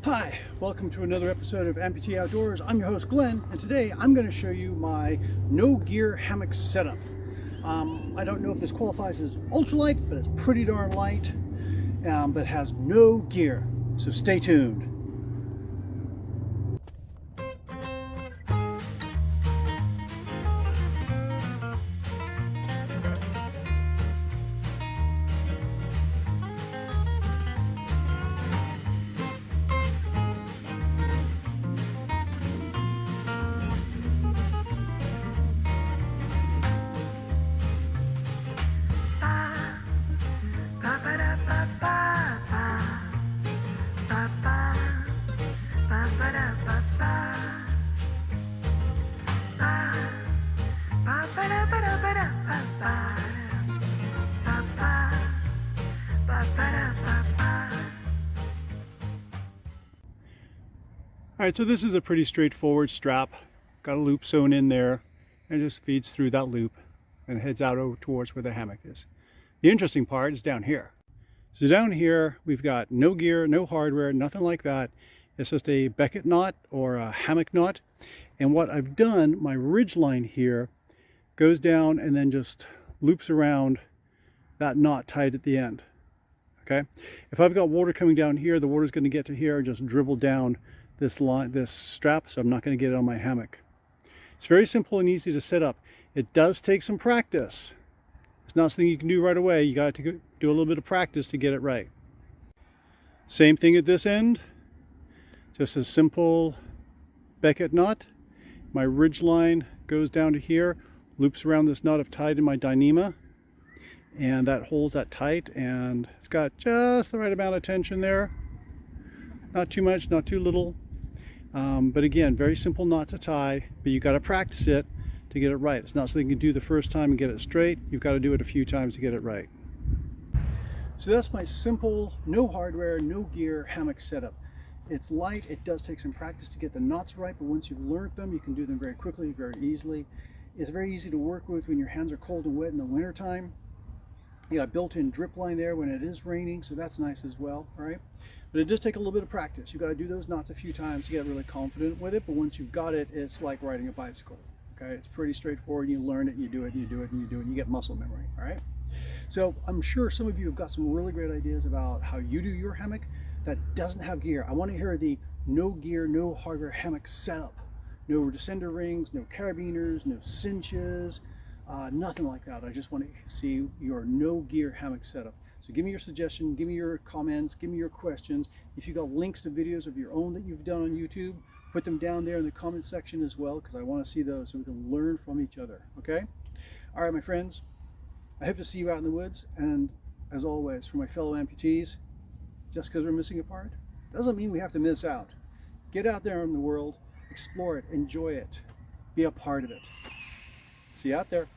Hi, welcome to another episode of Amputee Outdoors. I'm your host Glenn, and today I'm going to show you my no gear hammock setup. I don't know if this qualifies as ultralight, but it's pretty darn light, but has no gear. So stay tuned. Alright, so this is a pretty straightforward strap. Got a loop sewn in there and it just feeds through that loop and heads out over towards where the hammock is. The interesting part is down here. So down here we've got no gear, no hardware, nothing like that. It's just a Becket knot or a hammock knot. And what I've done, my ridge line here goes down and then just loops around that knot tied at the end. Okay, if I've got water coming down here, the water's going to get to here and just dribble down this line, this strap, so I'm not going to get it on my hammock. It's very simple and easy to set up. It does take some practice. It's not something you can do right away. You got to do a little bit of practice to get it right. Same thing at this end. Just a simple Becket knot. My ridge line goes down to here, loops around this knot I've tied in my Dyneema, and that holds that tight, and it's got just the right amount of tension there. Not too much, not too little. But again, very simple knot to tie, but you got to practice it to get it right. It's not something you can do the first time and get it straight. You've got to do it a few times to get it right. So that's my simple, no hardware, no gear hammock setup. It's light. It does take some practice to get the knots right, but once you've learned them, you can do them very quickly, very easily. It's very easy to work with when your hands are cold and wet in the wintertime. You got a built-in drip line there when it is raining, so that's nice as well, right? But it does take a little bit of practice. You got to do those knots a few times to get really confident with it, but once you've got it, it's like riding a bicycle, okay? It's pretty straightforward. You learn it, you do it, and you do it, and you do it, and you get muscle memory, all right? So I'm sure some of you have got some really great ideas about how you do your hammock that doesn't have gear. I want to hear the no gear, no hardware hammock setup. No descender rings, no carabiners, no cinches, nothing like that. I just want to see your no gear hammock setup. So give me your suggestion, give me your comments, give me your questions. If you've got links to videos of your own that you've done on YouTube, put them down there in the comment section as well, because I want to see those so we can learn from each other, okay? All right, my friends, I hope to see you out in the woods. And as always, for my fellow amputees, just because we're missing a part doesn't mean we have to miss out. Get out there in the world, explore it, enjoy it, be a part of it. See you out there.